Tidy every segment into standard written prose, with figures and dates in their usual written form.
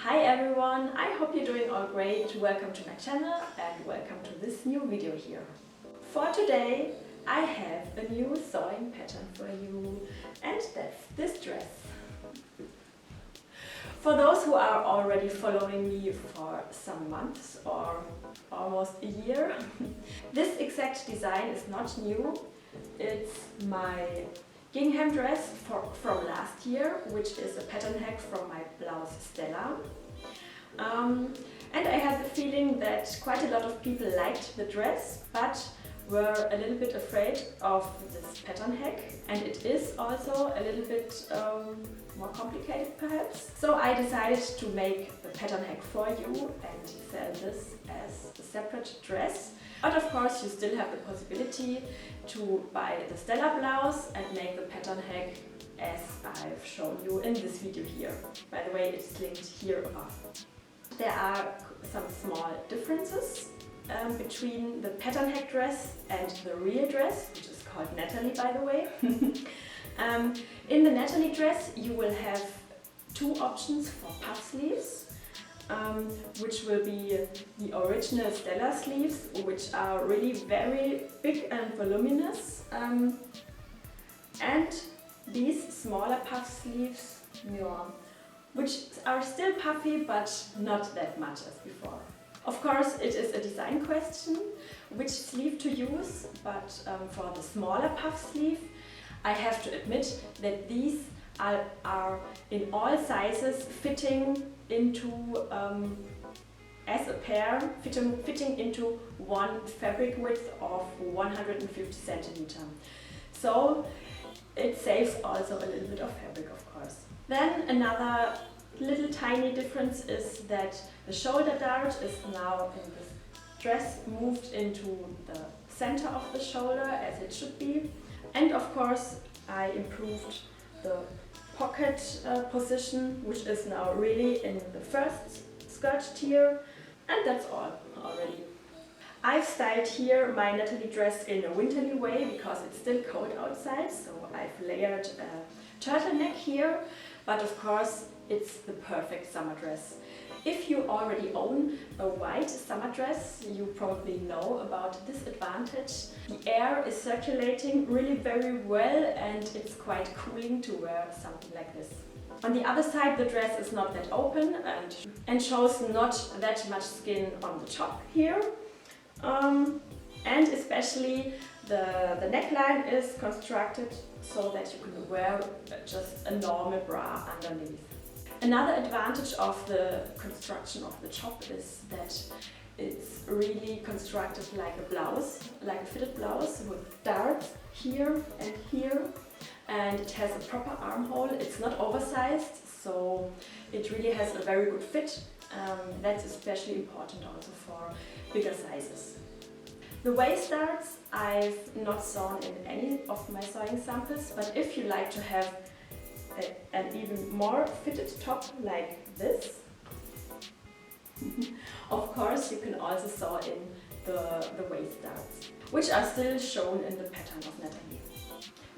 Hi everyone, I hope you're doing all great. Welcome to my channel and welcome to this new video here. For today I have a new sewing pattern for you, and that's this dress. For those who are already following me for some months or almost a year, this exact design is not new. It's my gingham dress from last year, which is a pattern hack from my blouse Stella. And I have the feeling that quite a lot of people liked the dress, but were a little bit afraid of this pattern hack, and it is also a little bit more complicated perhaps. So I decided to make the pattern hack for you and sell this as a separate dress. But of course you still have the possibility to buy the Stella blouse and make the pattern hack as I've shown you in this video here. By the way, it's linked here above. There are some small differences between the pattern hack dress and the real dress, which is called Natalie, by the way. In the Natalie dress you will have two options for puff sleeves, which will be the original Stella sleeves, which are really very big and voluminous, and these smaller puff sleeves, which are still puffy but not that much as before. Of course, it is a design question which sleeve to use, but for the smaller puff sleeve I have to admit that these are in all sizes fitting into as a pair, fitting into one fabric width of 150 centimeters. So it saves also a little bit of fabric, of course. Then another little tiny difference is that the shoulder dart is now in this dress moved into the center of the shoulder as it should be. And of course I improved the pocket position, which is now really in the first skirt tier, and that's all already. I've styled here my Natalie dress in a winterly way because it's still cold outside, so I've layered a turtleneck here, but of course it's the perfect summer dress. If you already own a white summer dress, you probably know about this advantage. The air is circulating really very well and it's quite cooling to wear something like this. On the other side, the dress is not that open and shows not that much skin on the top here. And especially the neckline is constructed so that you can wear just a normal bra underneath. Another advantage of the construction of the top is that it's really constructed like a blouse, like a fitted blouse with darts here, and it has a proper armhole. It's not oversized, so it really has a very good fit. That's especially important also for bigger sizes. The waist darts I've not sewn in any of my sewing samples, but if you like to have an even more fitted top like this, of course you can also sew in the waist darts, which are still shown in the pattern of Natalie.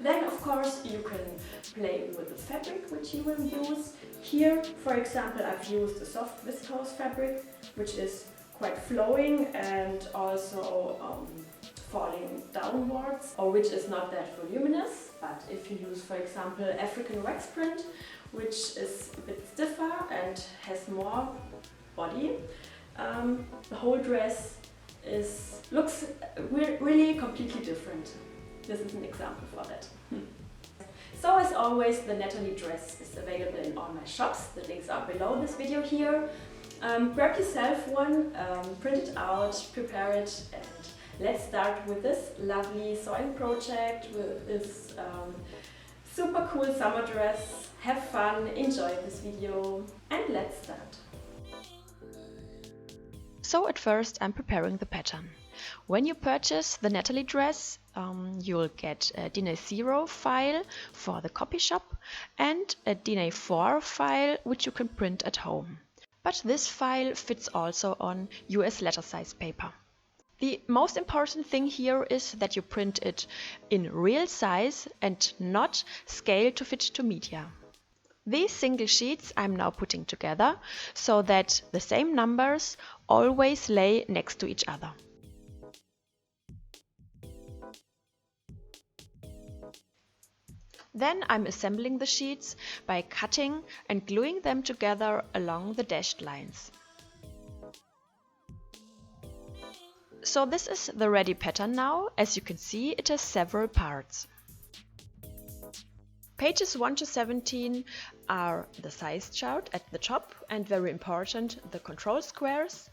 Then of course you can play with the fabric which you will use. Here, for example, I've used a soft viscose fabric, which is quite flowing and also falling downwards, or which is not that voluminous. But if you use, for example, African wax print, which is a bit stiffer and has more body, the whole dress looks really completely different. This is an example for that. So as always, the Natalie dress is available in all my shops. The links are below this video here. Grab yourself one, print it out, prepare it, and let's start with this lovely sewing project with this super cool summer dress. Have fun, enjoy this video, and let's start. So at first I'm preparing the pattern. When you purchase the Natalie dress, you'll get a DIN A0 file for the copy shop and a DIN A4 file which you can print at home. But this file fits also on US letter size paper. The most important thing here is that you print it in real size and not scale to fit to media. These single sheets I'm now putting together so that the same numbers always lay next to each other. Then I'm assembling the sheets by cutting and gluing them together along the dashed lines. So this is the ready pattern now. As you can see, it has several parts. Pages 1 to 17 are the size chart at the top and, very important, the control squares,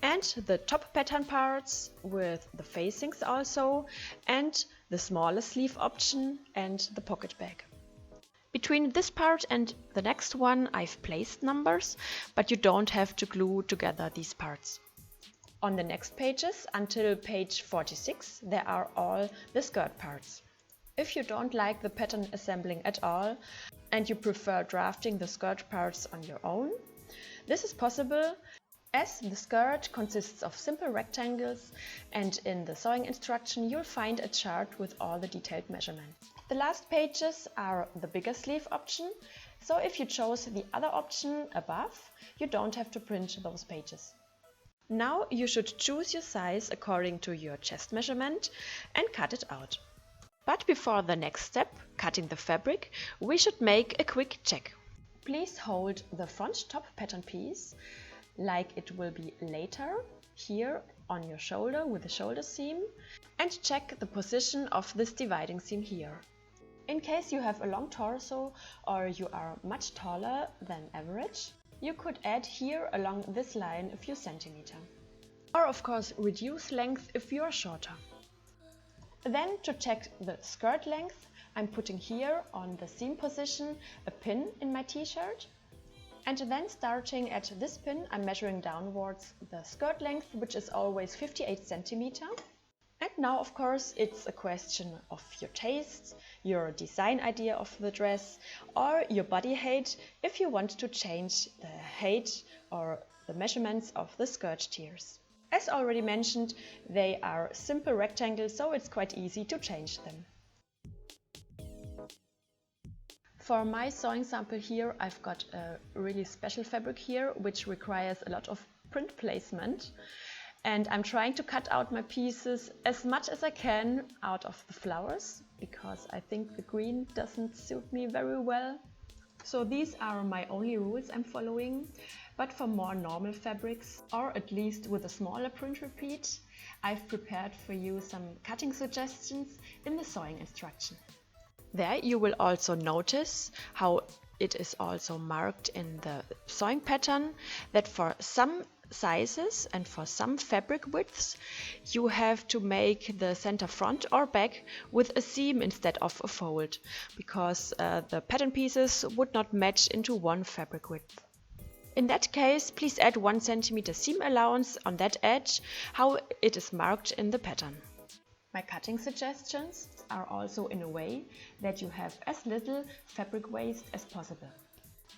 and the top pattern parts with the facings also, and the smaller sleeve option and the pocket bag. Between this part and the next one I've placed numbers, but you don't have to glue together these parts. On the next pages, until page 46, there are all the skirt parts. If you don't like the pattern assembling at all and you prefer drafting the skirt parts on your own, this is possible, as the skirt consists of simple rectangles, and in the sewing instruction you'll find a chart with all the detailed measurements. The last pages are the bigger sleeve option, so if you chose the other option above, you don't have to print those pages. Now you should choose your size according to your chest measurement and cut it out. But before the next step, cutting the fabric, we should make a quick check. Please hold the front top pattern piece like it will be later, here on your shoulder with the shoulder seam, and check the position of this dividing seam here. In case you have a long torso or you are much taller than average, you could add here along this line a few centimeters. Or of course reduce length if you are shorter. Then to check the skirt length, I'm putting here on the seam position a pin in my t-shirt. And then starting at this pin, I'm measuring downwards the skirt length, which is always 58 centimeters. And now, of course, it's a question of your taste, your design idea of the dress, or your body height if you want to change the height or the measurements of the skirt tiers. As already mentioned, they are simple rectangles, so it's quite easy to change them. For my sewing sample here, I've got a really special fabric here, which requires a lot of print placement. And I'm trying to cut out my pieces as much as I can out of the flowers, because I think the green doesn't suit me very well. So these are my only rules I'm following. But for more normal fabrics, or at least with a smaller print repeat, I've prepared for you some cutting suggestions in the sewing instruction. There you will also notice how it is also marked in the sewing pattern that for some sizes and for some fabric widths you have to make the center front or back with a seam instead of a fold, because the pattern pieces would not match into one fabric width. In that case, please add 1 cm seam allowance on that edge, how it is marked in the pattern. My cutting suggestions are also in a way that you have as little fabric waste as possible.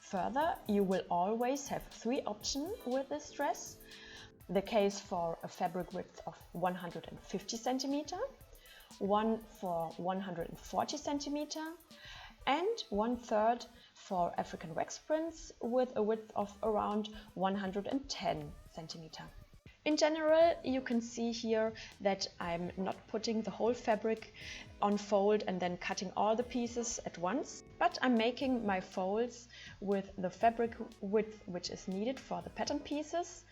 Further, you will always have 3 options with this dress. The case for a fabric width of 150 cm, one for 140 cm, and 1/3 for African wax prints with a width of around 110 cm. In general, you can see here that I'm not putting the whole fabric on fold and then cutting all the pieces at once, but I'm making my folds with the fabric width which is needed for the pattern pieces,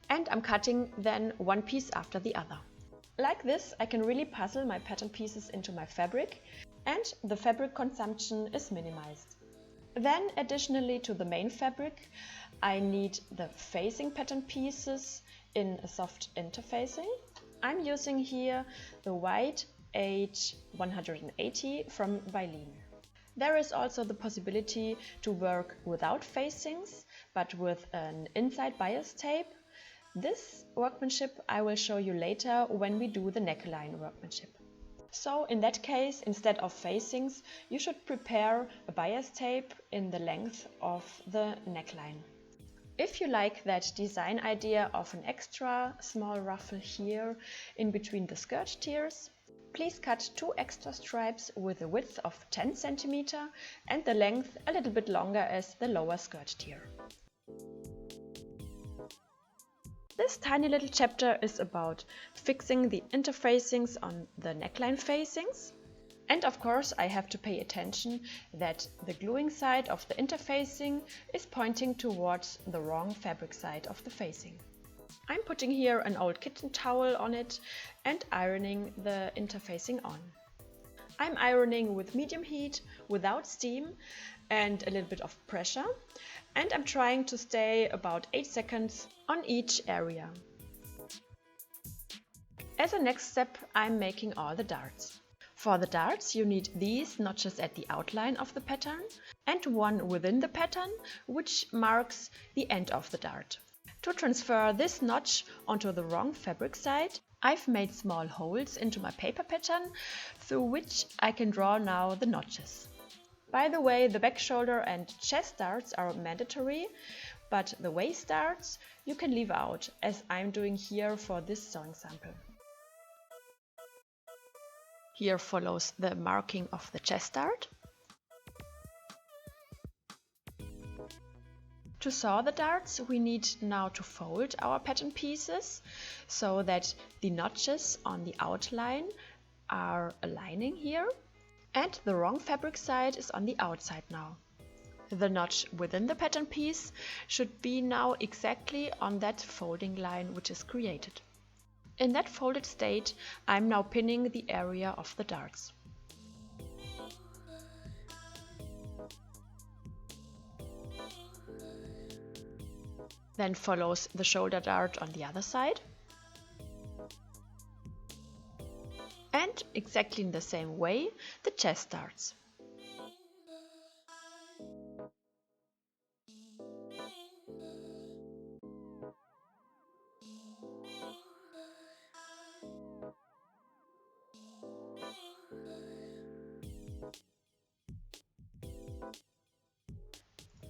and I'm cutting then one piece after the other. Like this, I can really puzzle my pattern pieces into my fabric, and the fabric consumption is minimized. Then, additionally to the main fabric, I need the facing pattern pieces in a soft interfacing. I'm using here the white H180 from Belegen. There is also the possibility to work without facings, but with an inside bias tape. This workmanship I will show you later when we do the neckline workmanship. So in that case, instead of facings, you should prepare a bias tape in the length of the neckline. If you like that design idea of an extra small ruffle here in between the skirt tiers, Please cut 2 extra stripes with a width of 10 cm and the length a little bit longer as the lower skirt tier. This tiny little chapter is about fixing the interfacings on the neckline facings. And of course I have to pay attention that the gluing side of the interfacing is pointing towards the wrong fabric side of the facing. I'm putting here an old kitten towel on it and ironing the interfacing on. I'm ironing with medium heat, without steam and a little bit of pressure, and I'm trying to stay about 8 seconds on each area. As a next step, I'm making all the darts. For the darts you need these notches at the outline of the pattern and one within the pattern which marks the end of the dart. To transfer this notch onto the wrong fabric side, I've made small holes into my paper pattern through which I can draw now the notches. By the way, the back shoulder and chest darts are mandatory, but the waist darts you can leave out, as I'm doing here for this sewing sample. Here follows the marking of the chest dart. To sew the darts, we need now to fold our pattern pieces so that the notches on the outline are aligning here and the wrong fabric side is on the outside now. The notch within the pattern piece should be now exactly on that folding line which is created. In that folded state, I'm now pinning the area of the darts. Then follows the shoulder dart on the other side. And exactly in the same way, the chest darts.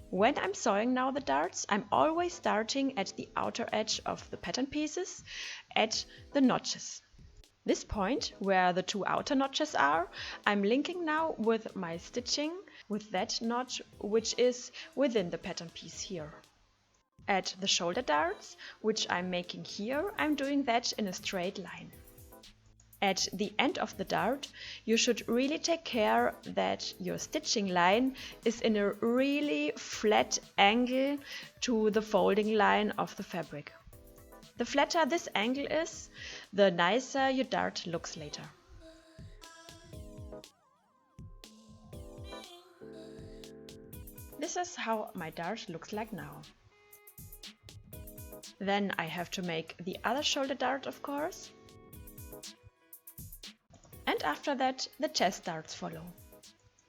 When I'm sewing now the darts, I'm always starting at the outer edge of the pattern pieces, at the notches. This point, where the 2 outer notches are, I'm linking now with my stitching with that notch which is within the pattern piece here. At the shoulder darts, which I'm making here, I'm doing that in a straight line. At the end of the dart, you should really take care that your stitching line is in a really flat angle to the folding line of the fabric. The flatter this angle is, the nicer your dart looks later. This is how my dart looks like now. Then I have to make the other shoulder dart, of course. And after that, the chest darts follow.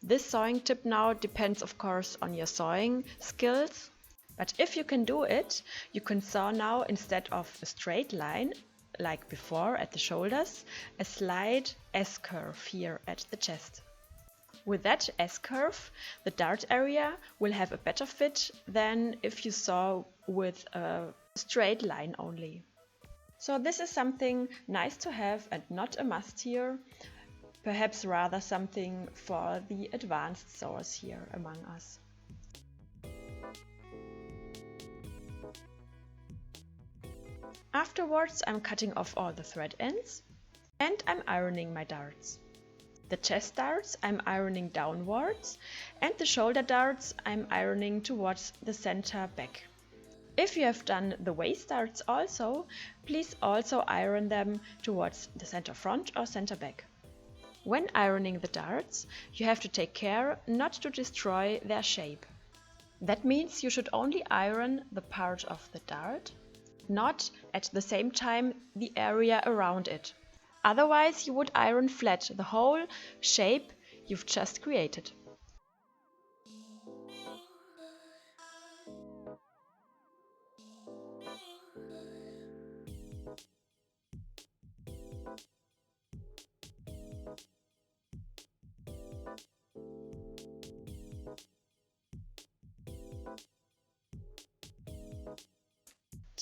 This sewing tip now depends of course on your sewing skills, but if you can do it, you can sew now instead of a straight line, like before at the shoulders, a slight S-curve here at the chest. With that S-curve, the dart area will have a better fit than if you sew with a straight line only. So this is something nice to have and not a must here, perhaps rather something for the advanced sewers here among us. Afterwards, I'm cutting off all the thread ends and I'm ironing my darts. The chest darts I'm ironing downwards and the shoulder darts I'm ironing towards the center back. If you have done the waist darts also, please also iron them towards the center front or center back. When ironing the darts, you have to take care not to destroy their shape. That means you should only iron the part of the dart, not at the same time the area around it. Otherwise you would iron flat the whole shape you've just created.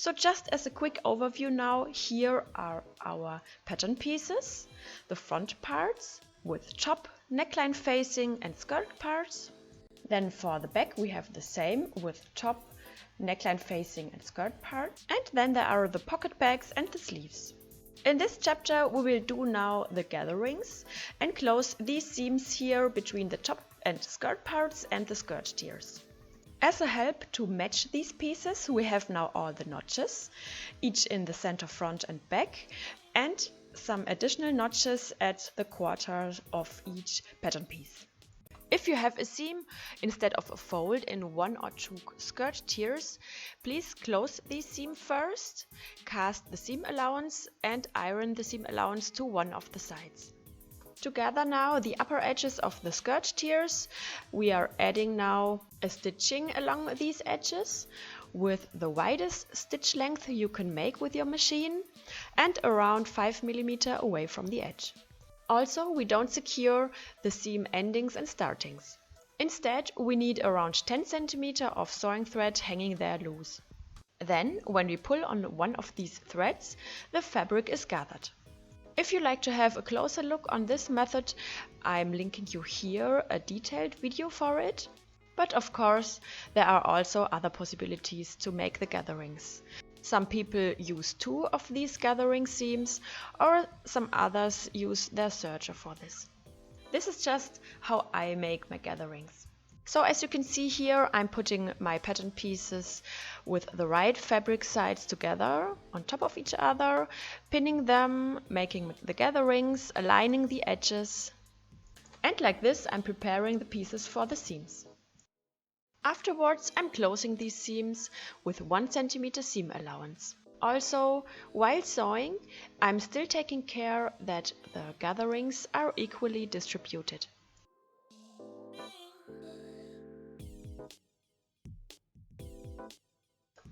So just as a quick overview now, here are our pattern pieces, the front parts with top, neckline facing and skirt parts. Then for the back we have the same with top, neckline facing and skirt part. And then there are the pocket bags and the sleeves. In this chapter we will do now the gatherings and close these seams here between the top and skirt parts and the skirt tiers. As a help to match these pieces, we have now all the notches, each in the center front and back, and some additional notches at the quarters of each pattern piece. If you have a seam instead of a fold in one or two skirt tiers, please close the seam first, cast the seam allowance and iron the seam allowance to one of the sides. To gather now the upper edges of the skirt tiers, we are adding now a stitching along these edges with the widest stitch length you can make with your machine and around 5 mm away from the edge. Also, we don't secure the seam endings and startings. Instead, we need around 10 cm of sewing thread hanging there loose. Then, when we pull on one of these threads, the fabric is gathered. If you like to have a closer look on this method, I'm linking you here a detailed video for it. But of course, there are also other possibilities to make the gatherings. Some people use 2 of these gathering seams, or some others use their serger for this. This is just how I make my gatherings. So as you can see here, I'm putting my pattern pieces with the right fabric sides together on top of each other, pinning them, making the gatherings, aligning the edges. And like this, I'm preparing the pieces for the seams. Afterwards, I'm closing these seams with 1 cm seam allowance. Also, while sewing, I'm still taking care that the gatherings are equally distributed.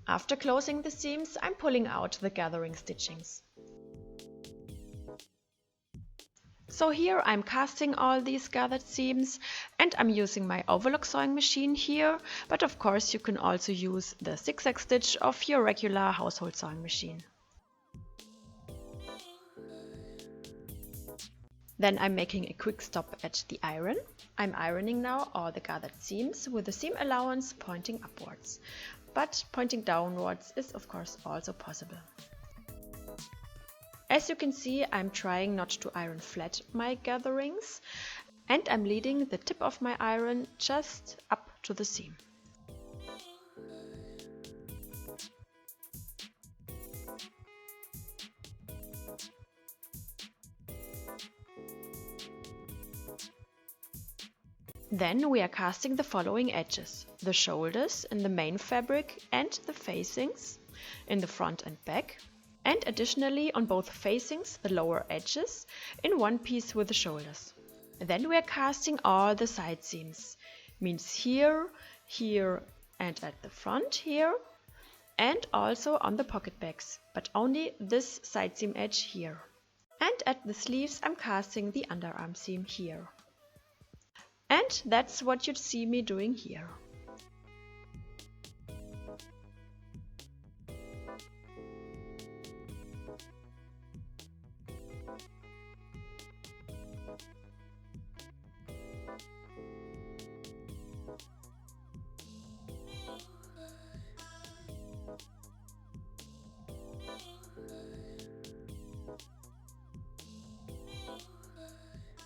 After closing the seams, I'm pulling out the gathering stitchings. So here I'm casting all these gathered seams and I'm using my overlock sewing machine here, but of course you can also use the zigzag stitch of your regular household sewing machine. Then I'm making a quick stop at the iron. I'm ironing now all the gathered seams with the seam allowance pointing upwards, but pointing downwards is of course also possible. As you can see, I'm trying not to iron flat my gatherings and I'm leading the tip of my iron just up to the seam. Then we are casting the following edges: the shoulders in the main fabric and the facings in the front and back. And additionally on both facings the lower edges in one piece with the shoulders. Then we are casting all the side seams, means here, here and at the front here, and also on the pocket bags, but only this side seam edge here. And at the sleeves I'm casting the underarm seam here. And that's what you'd see me doing here.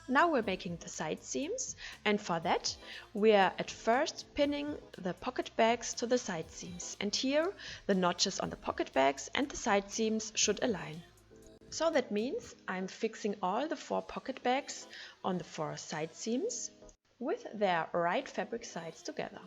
Now we're making the side seams, and for that we are at first pinning the pocket bags to the side seams, and here the notches on the pocket bags and the side seams should align. So that means I'm fixing all the 4 pocket bags on the 4 side seams with their right fabric sides together.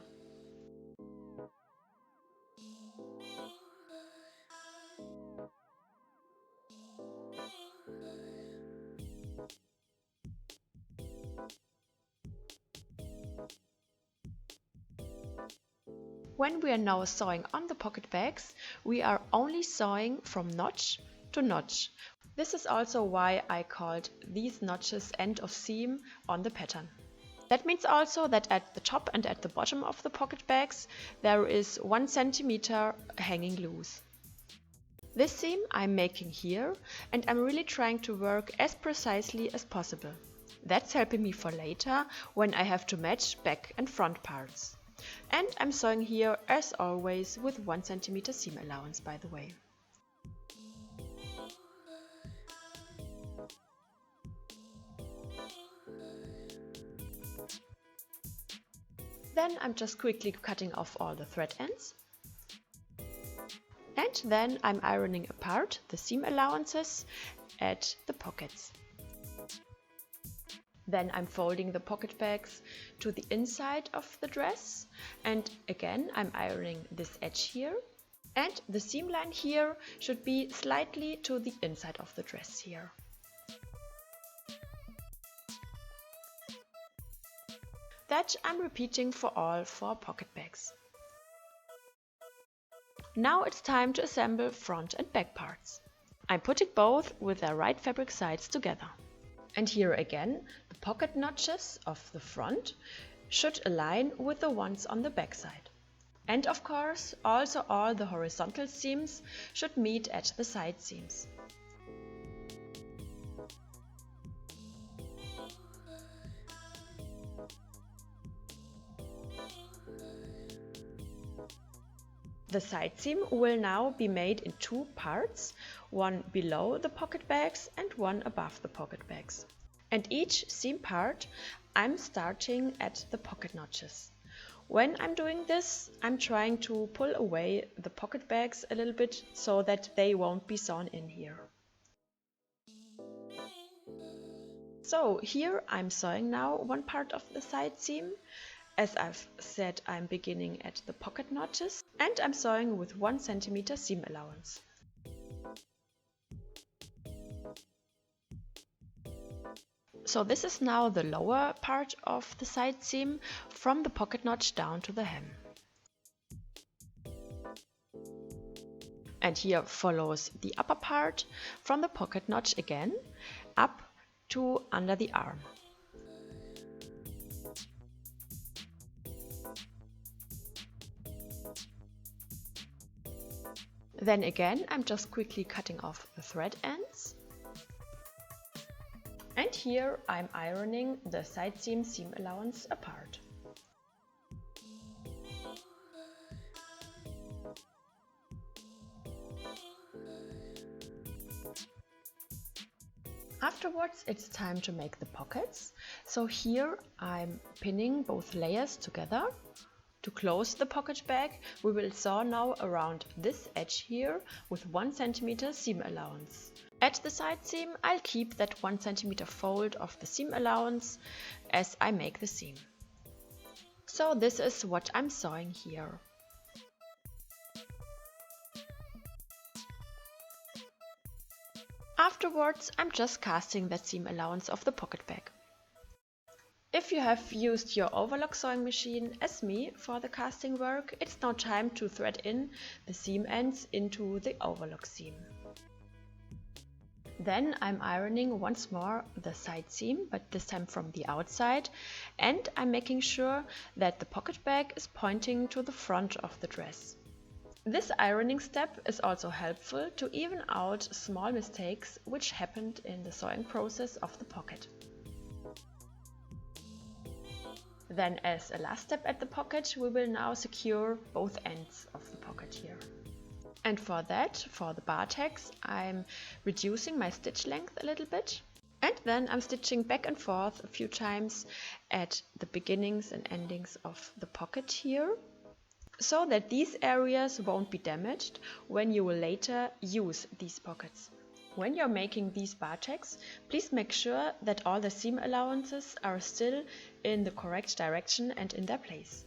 When we are now sewing on the pocket bags, we are only sewing from notch to notch. This is also why I called these notches end of seam on the pattern. That means also that at the top and at the bottom of the pocket bags there is 1 cm hanging loose. This seam I'm making here, and I'm really trying to work as precisely as possible. That's helping me for later when I have to match back and front parts. And I'm sewing here as always with 1 cm seam allowance, by the way. Then I'm just quickly cutting off all the thread ends. And then I'm ironing apart the seam allowances at the pockets. Then I'm folding the pocket bags to the inside of the dress, and again I'm ironing this edge here, and the seam line here should be slightly to the inside of the dress here. That I'm repeating for all 4 pocket bags. Now it's time to assemble front and back parts. I'm putting both with their right fabric sides together. And here again, the pocket notches of the front should align with the ones on the back side. And of course, also all the horizontal seams should meet at the side seams. The side seam will now be made in 2 parts, one below the pocket bags and one above the pocket bags. And each seam part I'm starting at the pocket notches. When I'm doing this, I'm trying to pull away the pocket bags a little bit so that they won't be sewn in here. So here I'm sewing now one part of the side seam. As I've said, I'm beginning at the pocket notches and I'm sewing with 1 cm seam allowance. So this is now the lower part of the side seam from the pocket notch down to the hem. And here follows the upper part from the pocket notch again up to under the arm. Then again, I'm just quickly cutting off the thread ends. And here I'm ironing the side seam allowance apart. Afterwards, it's time to make the pockets. So here I'm pinning both layers together. To close the pocket bag, we will sew now around this edge here with 1 cm seam allowance. At the side seam, I'll keep that 1 cm fold of the seam allowance as I make the seam. So this is what I'm sewing here. Afterwards, I'm just casting that seam allowance of the pocket bag. If you have used your overlock sewing machine as me for the casting work, it's now time to thread in the seam ends into the overlock seam. Then I'm ironing once more the side seam, but this time from the outside, and I'm making sure that the pocket bag is pointing to the front of the dress. This ironing step is also helpful to even out small mistakes which happened in the sewing process of the pocket. Then as a last step at the pocket, we will now secure both ends of the pocket here. And for that, for the bar tags, I'm reducing my stitch length a little bit. And then I'm stitching back and forth a few times at the beginnings and endings of the pocket here, so that these areas won't be damaged when you will later use these pockets. When you're making these bar tags, please make sure that all the seam allowances are still in the correct direction and in their place.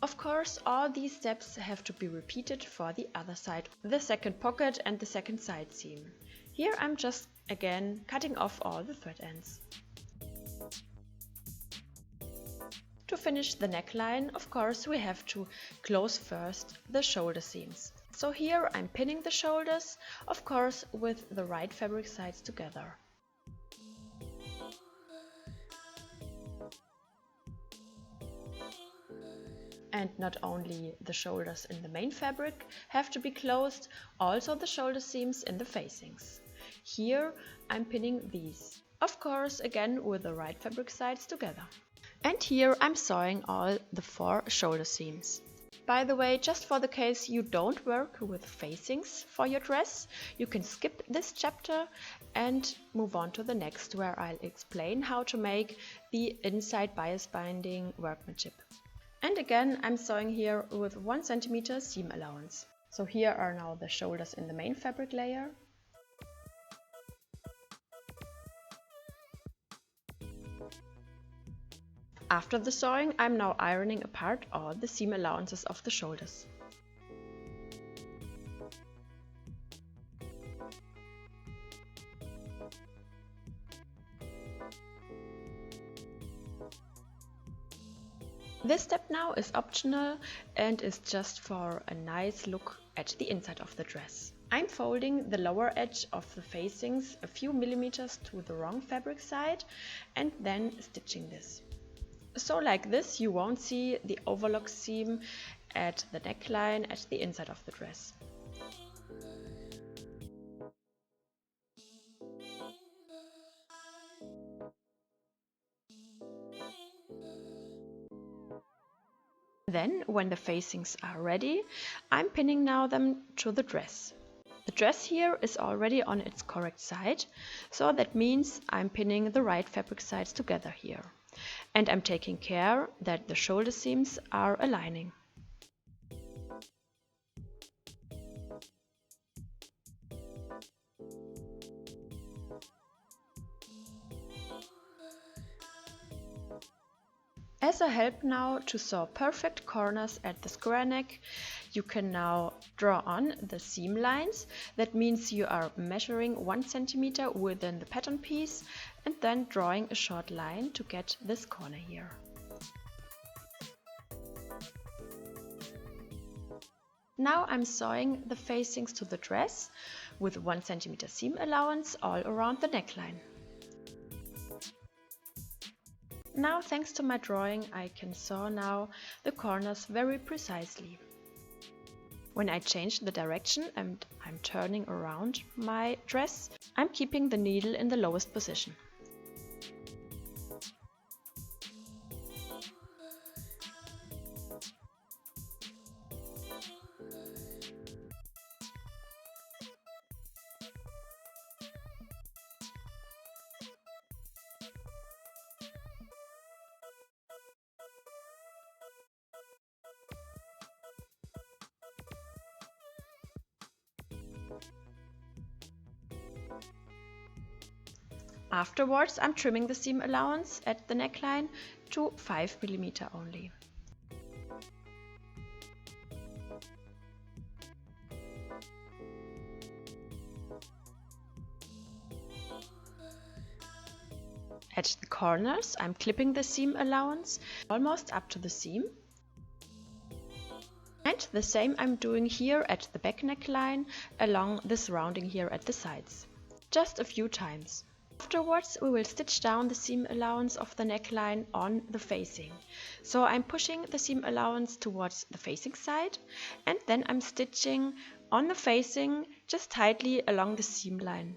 Of course, all these steps have to be repeated for the other side, the second pocket and the second side seam. Here I'm just again cutting off all the thread ends. To finish the neckline, of course, we have to close first the shoulder seams. So here I'm pinning the shoulders, of course with the right fabric sides together. And not only the shoulders in the main fabric have to be closed, also the shoulder seams in the facings. Here I'm pinning these, of course again with the right fabric sides together. And here I'm sewing all the 4 shoulder seams. By the way, just for the case you don't work with facings for your dress, you can skip this chapter and move on to the next, where I'll explain how to make the inside bias binding workmanship. And again, I'm sewing here with 1 cm seam allowance. So here are now the shoulders in the main fabric layer. After the sewing, I'm now ironing apart all the seam allowances of the shoulders. This step now is optional and is just for a nice look at the inside of the dress. I'm folding the lower edge of the facings a few millimeters to the wrong fabric side and then stitching this. So like this, you won't see the overlock seam at the neckline at the inside of the dress. Then, when the facings are ready, I'm pinning now them to the dress. The dress here is already on its correct side, so that means I'm pinning the right fabric sides together here. And I'm taking care that the shoulder seams are aligning. As a help now to sew perfect corners at the square neck, you can now draw on the seam lines. That means you are measuring 1 cm within the pattern piece and then drawing a short line to get this corner here. Now I'm sewing the facings to the dress with 1 cm seam allowance all around the neckline. Now, thanks to my drawing, I can sew now the corners very precisely. When I change the direction and I'm turning around my dress, I'm keeping the needle in the lowest position. Afterwards, I'm trimming the seam allowance at the neckline to 5 mm only. At the corners, I'm clipping the seam allowance almost up to the seam. And the same I'm doing here at the back neckline along this rounding here at the sides. Just a few times. Afterwards, we will stitch down the seam allowance of the neckline on the facing. So I'm pushing the seam allowance towards the facing side and then I'm stitching on the facing just tightly along the seam line.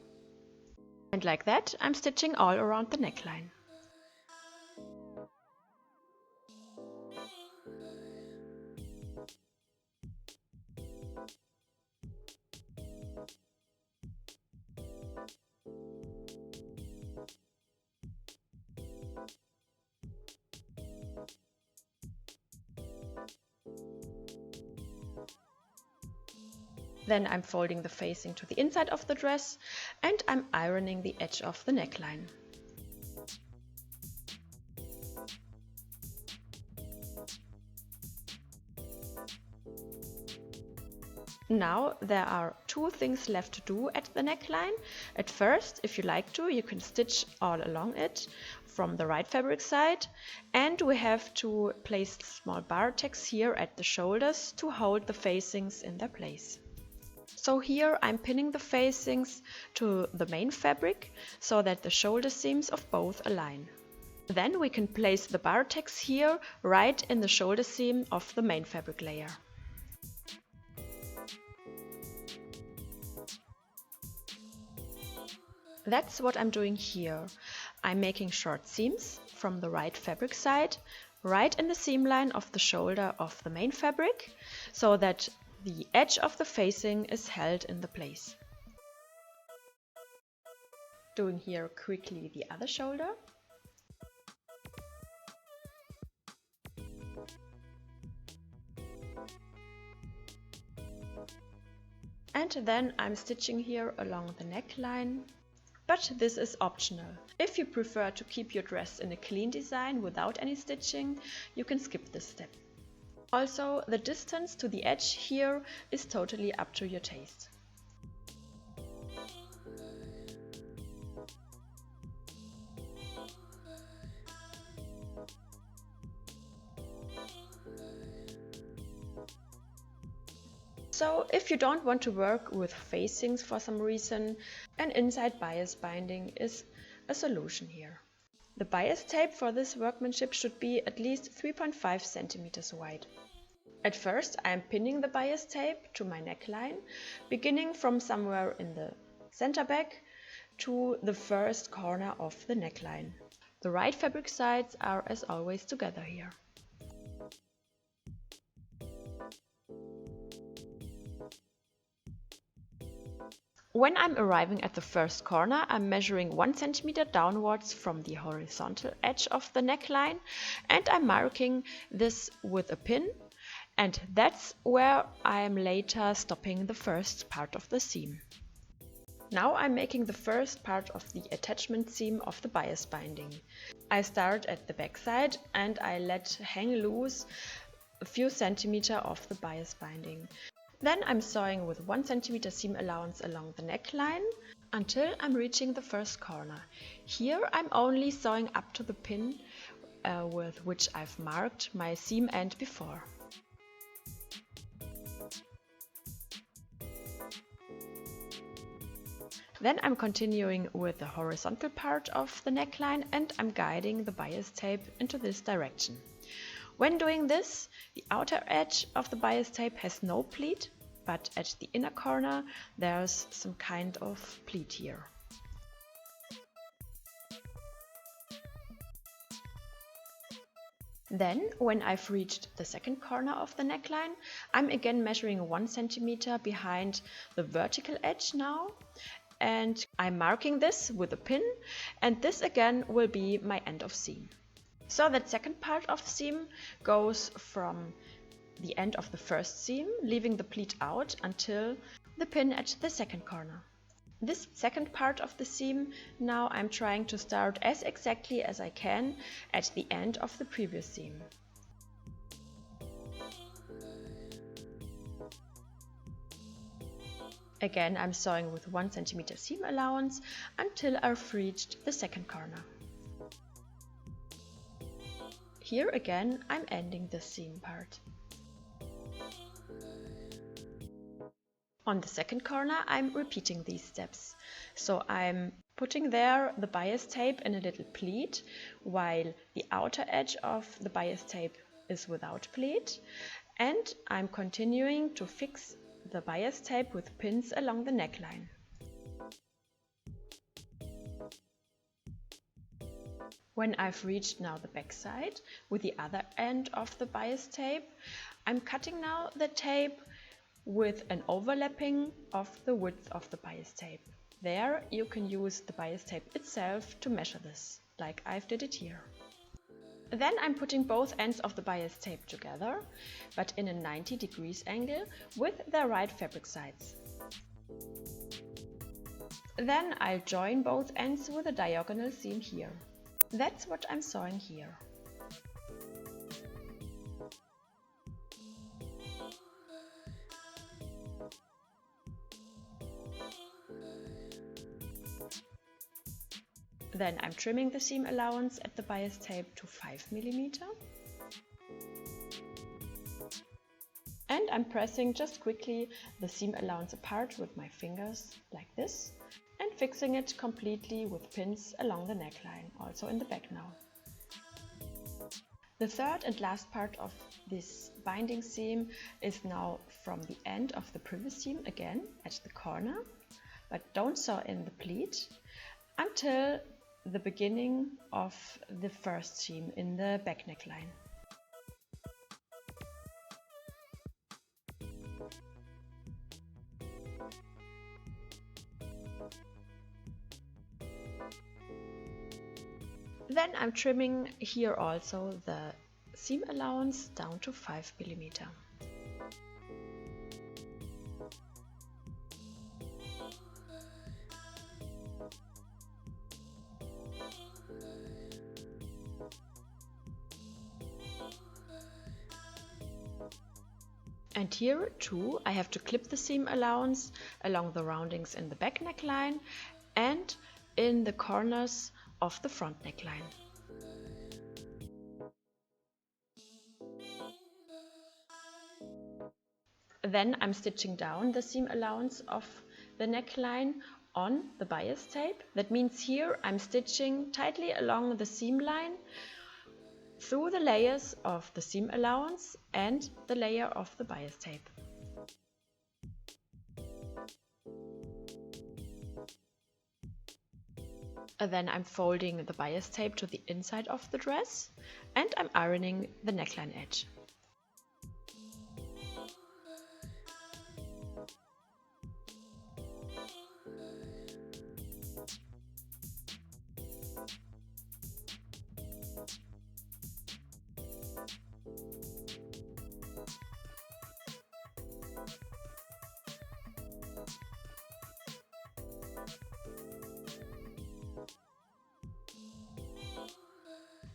And like that, I'm stitching all around the neckline. Then I'm folding the facing to the inside of the dress and I'm ironing the edge of the neckline. Now there are 2 things left to do at the neckline. At first, if you like to, you can stitch all along it from the right fabric side, and we have to place small bar tacks here at the shoulders to hold the facings in their place. So here I'm pinning the facings to the main fabric so that the shoulder seams of both align. Then we can place the bar tacks here right in the shoulder seam of the main fabric layer. That's what I'm doing here. I'm making short seams from the right fabric side, right in the seam line of the shoulder of the main fabric, so that the edge of the facing is held in the place. Doing here quickly the other shoulder. And then I'm stitching here along the neckline. But this is optional. If you prefer to keep your dress in a clean design without any stitching, you can skip this step. Also, the distance to the edge here is totally up to your taste. So, if you don't want to work with facings for some reason, an inside bias binding is a solution here. The bias tape for this workmanship should be at least 3.5 centimeters wide. At first I am pinning the bias tape to my neckline, beginning from somewhere in the center back to the first corner of the neckline. The right fabric sides are as always together here. When I'm arriving at the first corner, I'm measuring 1 centimeter downwards from the horizontal edge of the neckline, and I'm marking this with a pin, and that's where I'm later stopping the first part of the seam. Now I'm making the first part of the attachment seam of the bias binding. I start at the back side and I let hang loose a few centimeters of the bias binding. Then I'm sewing with 1 centimeter seam allowance along the neckline until I'm reaching the first corner. Here I'm only sewing up to the pin with which I've marked my seam end before. Then I'm continuing with the horizontal part of the neckline and I'm guiding the bias tape into this direction. When doing this, the outer edge of the bias tape has no pleat, but at the inner corner there's some kind of pleat here. Then, when I've reached the second corner of the neckline, I'm again measuring 1 centimeter behind the vertical edge now, and I'm marking this with a pin, and this again will be my end of seam. So that second part of the seam goes from the end of the first seam, leaving the pleat out until the pin at the second corner. This second part of the seam, now I'm trying to start as exactly as I can at the end of the previous seam. Again, I'm sewing with 1 centimeter seam allowance until I've reached the second corner. Here again, I'm ending the seam part. On the second corner, I'm repeating these steps. So I'm putting there the bias tape in a little pleat, while the outer edge of the bias tape is without pleat, and I'm continuing to fix the bias tape with pins along the neckline. When I've reached now the back side with the other end of the bias tape, I'm cutting now the tape with an overlapping of the width of the bias tape. There you can use the bias tape itself to measure this, like I've did it here. Then I'm putting both ends of the bias tape together, but in a 90 degrees angle with their right fabric sides. Then I'll join both ends with a diagonal seam here. That's what I'm sewing here. Then I'm trimming the seam allowance at the bias tape to 5 mm. And I'm pressing just quickly the seam allowance apart with my fingers like this and fixing it completely with pins along the neckline, also in the back now. The third and last part of this binding seam is now from the end of the previous seam again at the corner, but don't sew in the pleat until the beginning of the first seam in the back neckline. Then I'm trimming here also the seam allowance down to 5 mm. And here too I have to clip the seam allowance along the roundings in the back neckline and in the corners of the front neckline. Then I'm stitching down the seam allowance of the neckline on the bias tape. That means here I'm stitching tightly along the seam line through the layers of the seam allowance and the layer of the bias tape. Then I'm folding the bias tape to the inside of the dress and I'm ironing the neckline edge.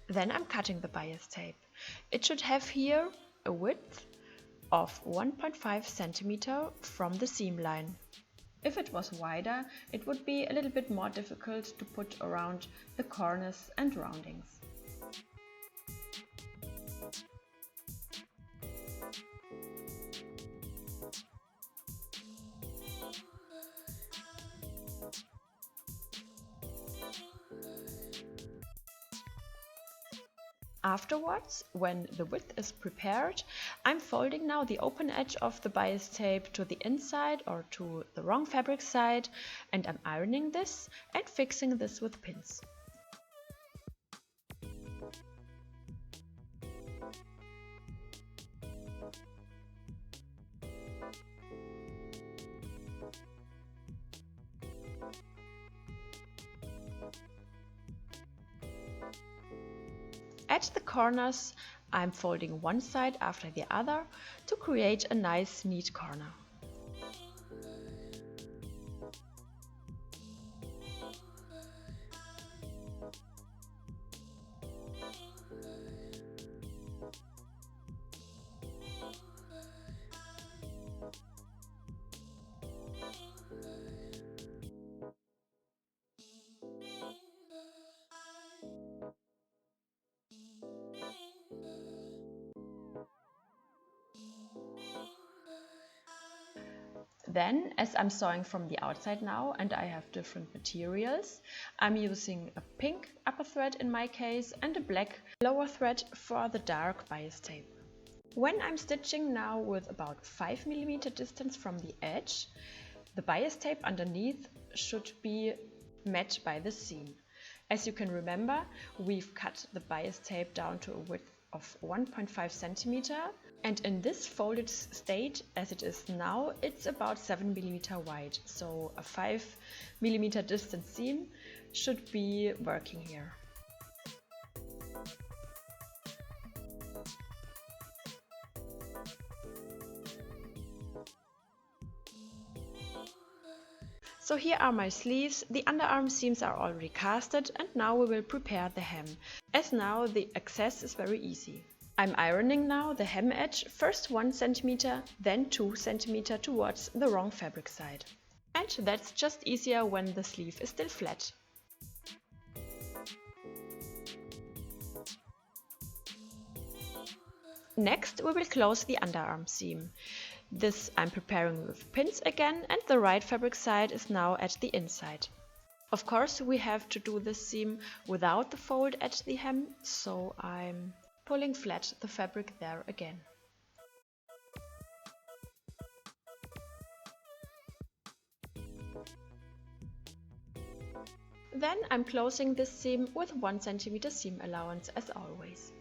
Then I'm cutting the bias tape. It should have here a width of 1.5 cm from the seam line. If it was wider, it would be a little bit more difficult to put around the corners and roundings. Afterwards, when the width is prepared, I'm folding now the open edge of the bias tape to the inside or to the wrong fabric side, and I'm ironing this and fixing this with pins. At the corners, I'm folding one side after the other to create a nice neat corner. Then, as I'm sewing from the outside now and I have different materials, I'm using a pink upper thread in my case and a black lower thread for the dark bias tape. When I'm stitching now with about 5 mm distance from the edge, the bias tape underneath should be met by the seam. As you can remember, we've cut the bias tape down to a width of 1.5 cm, and in this folded state as it is now, it's about 7 mm wide, so a 5 mm distance seam should be working here. So here are my sleeves. The underarm seams are already casted, and now we will prepare the hem, as now the access is very easy. I'm ironing now the hem edge, first 1 cm, then 2 cm towards the wrong fabric side. And that's just easier when the sleeve is still flat. Next, we will close the underarm seam. This I'm preparing with pins again, and the right fabric side is now at the inside. Of course, we have to do this seam without the fold at the hem, so I'm pulling flat the fabric there again. Then I'm closing this seam with 1 cm seam allowance as always.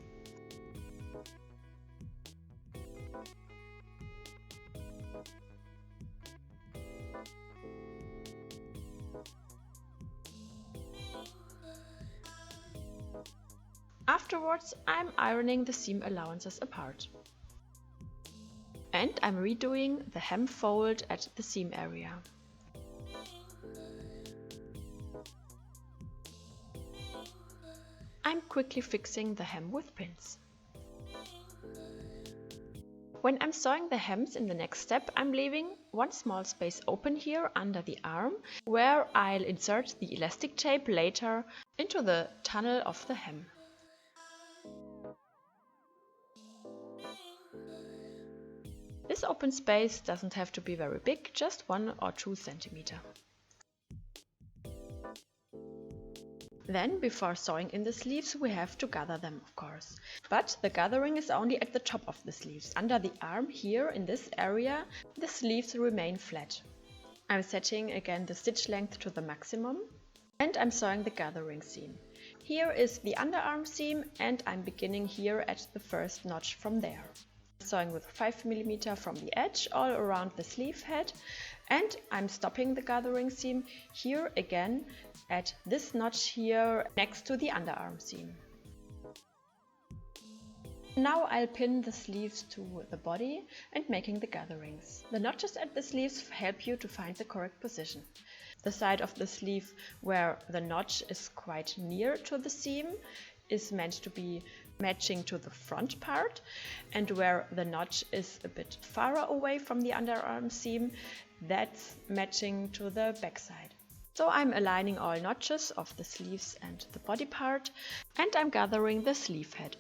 Afterwards, I'm ironing the seam allowances apart. And I'm redoing the hem fold at the seam area. I'm quickly fixing the hem with pins. When I'm sewing the hems in the next step, I'm leaving one small space open here under the arm, where I'll insert the elastic tape later into the tunnel of the hem. This open space doesn't have to be very big, just 1 or 2 centimeters. Then, before sewing in the sleeves, we have to gather them, of course. But the gathering is only at the top of the sleeves. Under the arm here, in this area, the sleeves remain flat. I'm setting again the stitch length to the maximum, and I'm sewing the gathering seam. Here is the underarm seam, and I'm beginning here at the first notch from there. Sewing with 5 mm from the edge all around the sleeve head, and I'm stopping the gathering seam here again at this notch here next to the underarm seam. Now I'll pin the sleeves to the body and making the gatherings. The notches at the sleeves help you to find the correct position. The side of the sleeve where the notch is quite near to the seam is meant to be matching to the front part, and where the notch is a bit far away from the underarm seam, that's matching to the back side. So I'm aligning all notches of the sleeves and the body part, and I'm gathering the sleeve head.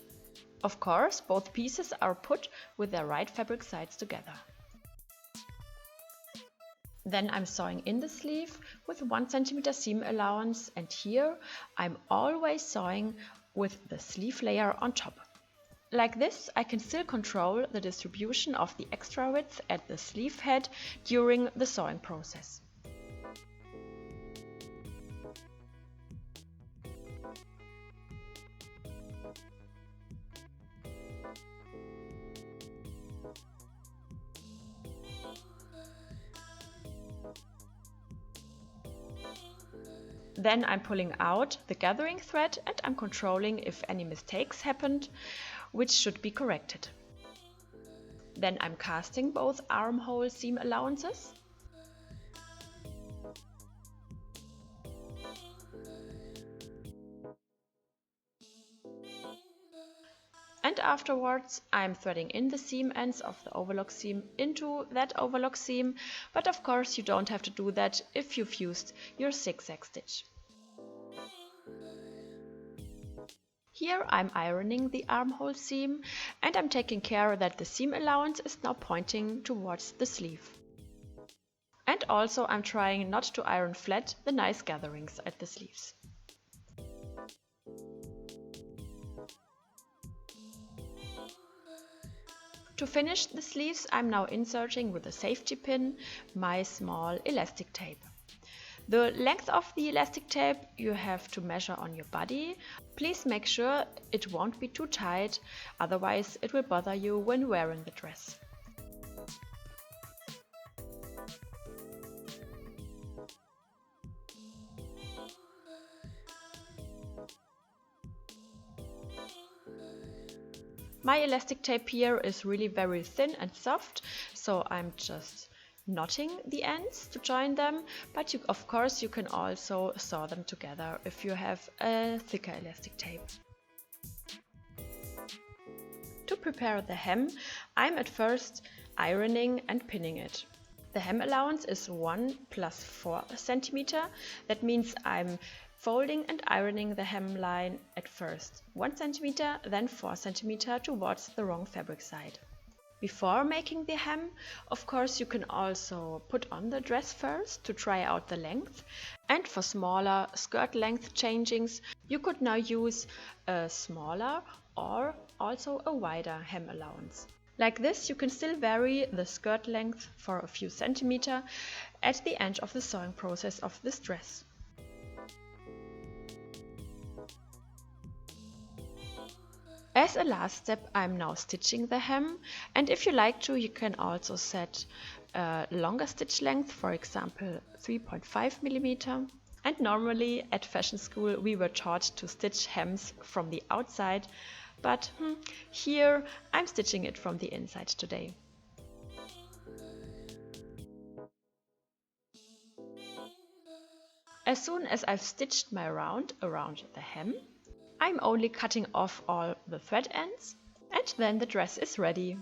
Of course, both pieces are put with their right fabric sides together. Then I'm sewing in the sleeve with 1 cm seam allowance, and here I'm always sewing with the sleeve layer on top. Like this, I can still control the distribution of the extra width at the sleeve head during the sewing process. Then I'm pulling out the gathering thread, and I'm controlling if any mistakes happened, which should be corrected. Then I'm casting both armhole seam allowances. And afterwards I'm threading in the seam ends of the overlock seam into that overlock seam, but of course you don't have to do that if you've used your zigzag stitch. Here I'm ironing the armhole seam, and I'm taking care that the seam allowance is now pointing towards the sleeve. And also I'm trying not to iron flat the nice gatherings at the sleeves. To finish the sleeves, I'm now inserting with a safety pin my small elastic tape. The length of the elastic tape you have to measure on your body. Please make sure it won't be too tight, otherwise it will bother you when wearing the dress. My elastic tape here is really very thin and soft, so I'm just knotting the ends to join them, but of course you can also sew them together if you have a thicker elastic tape. To prepare the hem, I'm at first ironing and pinning it. The hem allowance is 1 + 4 cm. That means I'm folding and ironing the hemline at first 1 cm, then 4 cm towards the wrong fabric side. Before making the hem, of course, you can also put on the dress first to try out the length, and for smaller skirt length changings, you could now use a smaller or also a wider hem allowance. Like this, you can still vary the skirt length for a few centimeters at the end of the sewing process of this dress. As a last step, I'm now stitching the hem, and if you like to, you can also set a longer stitch length, for example 3.5 mm. And normally at fashion school we were taught to stitch hems from the outside, but here I'm stitching it from the inside today. As soon as I've stitched my round around the hem, I'm only cutting off all the thread ends, and then the dress is ready.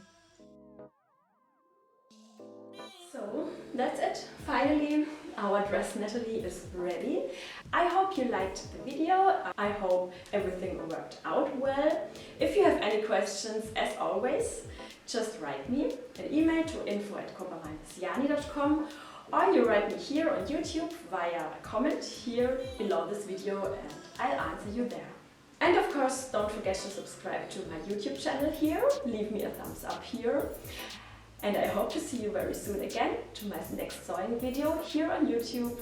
So that's it. Finally, our dress Natalie is ready. I hope you liked the video. I hope everything worked out well. If you have any questions, as always, just write me an email to info@Koba.Siani.com, or you write me here on YouTube via a comment here below this video and I'll answer you there. And of course, don't forget to subscribe to my YouTube channel here, leave me a thumbs up here. And I hope to see you very soon again to my next sewing video here on YouTube.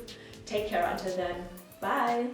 Take care until then. Bye!